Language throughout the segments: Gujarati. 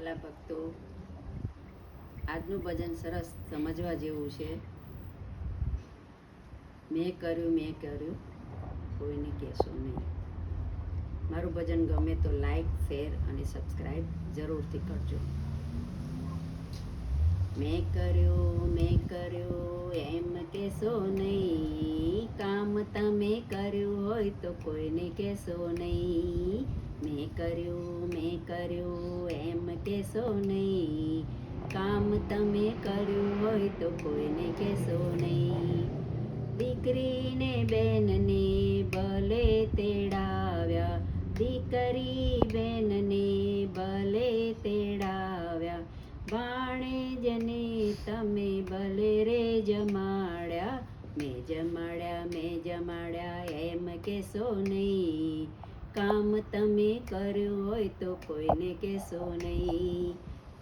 વાલા ભક્તો, આજનું ભજન સરસ સમજવા જેવું છે. મેં કર્યું કોઈને કહેશો નહીં. મારું ભજન ગમે તો લાઈક, શેર અને સબસ્ક્રાઈબ જરૂરથી કરજો. મેં કર્યું એમ કહેશો નહીં. કામ તમે કર્યું હોય તો કોઈને કહેશો નહીં. મેં કર્યું એમ કહેશો નહીં. કામ તમે કર્યું હોય તો કોઈને કહેશો નહીં. દીકરીને બેનને ભલે તેડાવ્યા, દીકરી બેનને ભલે તેડાવ્યા. ભાણેજને તમે ભલે રે જમાડ્યા. મેં જમાડ્યા એમ કહેશો નહીં. કામ તમે કર્યું હોય તો કોઈને કહેશો નહીં.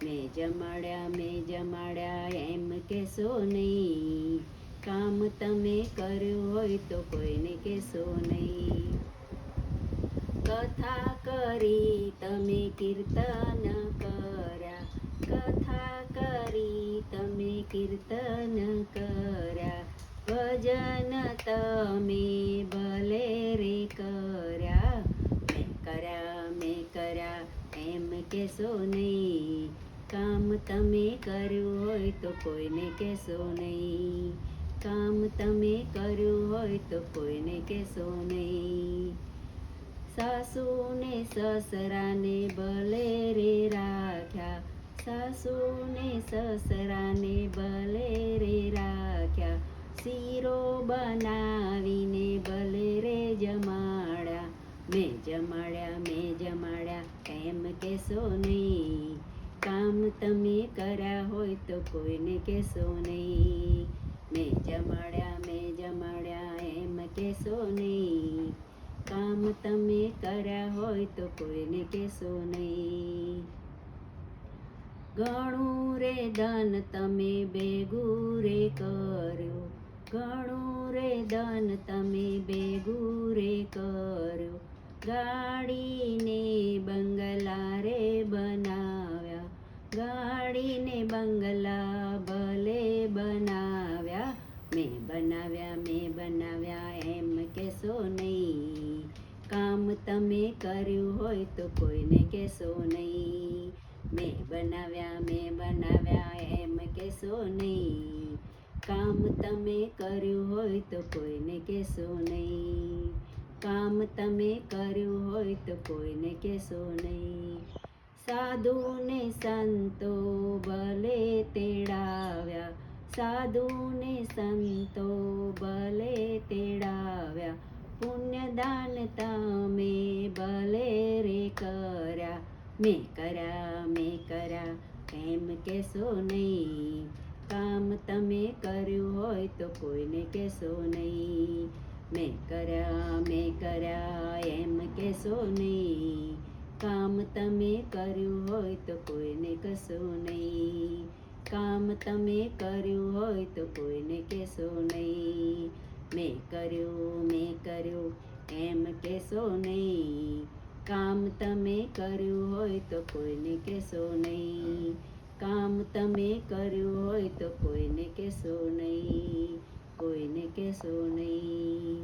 મેં જમાડ્યા એમ કહેશો નહીં. કામ તમે કર્યું હોય તો કોઈને કહેશો નહીં. કથા કરી તમે કીર્તન કર્યા, કથા કરી તમે કીર્તન કર્યા. ભજન તમે ભલે રે કર્યા. મેં કર્યા એમ કહેશો નહીં. કામ તમે કર્યું હોય તો કોઈને કહેશો નહીં. કામ તમે કર્યું હોય તો કોઈને કહેશો નહીં. સાસુને સસરાને ભલે રે રાખ્યા, સાસુને સસરાને ભલે રે રાખ્યા. શીરો બનાવીને ભલે રે જમાડ્યા. મેં જમાડ્યા એમ કહેશો નહીં. કામ તમે કર્યા હોય તો કોઈને કહેશો નહીં. મેં જમાડ્યા એમ કહેશો નહીં. કામ તમે કર્યા હોય તો કોઈને કહેશો નહીં. ઘણું રે ધન તમે ભેગું રે કર્યું, ઘણું રે ધન તમે ભેગું રે કર્યું. ગાડીને બંગલા રે બનાવ્યા, ગાડીને બંગલા ભલે બનાવ્યા. મેં બનાવ્યા એમ કહેશો નહીં. કામ તમે કર્યું હોય તો કોઈને કહેશો નહીં. મેં બનાવ્યા એમ કહેશો નહીં. કામ તમે કર્યું હોય તો કોઈને કહેશો નહીં. કામ તમે કર્યું હોય તો કોઈને કહેશો નહીં. સાધુને સંતો ભલે તેડાવ્યા, સાધુને સંતો ભલે તેડાવ્યા. પુણ્યદાન તમે ભલે રે કર્યા. મેં કર્યા એમ કહેશો નહીં. કામ તમે કર્યું હોય તો કોઈને કહેશો નહીં. મેં કર્યા એમ કહેશો નહીં. કામ તમે કર્યું હોય તો કોઈને કહેશો નહીં. કામ તમે કર્યું હોય તો કોઈને કહેશો નહીં. મેં કર્યું એમ કહેશો નહીં. કામ તમે કર્યું હોય તો કોઈને કહેશો નહીં. કામ તમે કર્યું હોય તો કોઈને કહેશો નહીં. કોઈને કહેશો નહીં.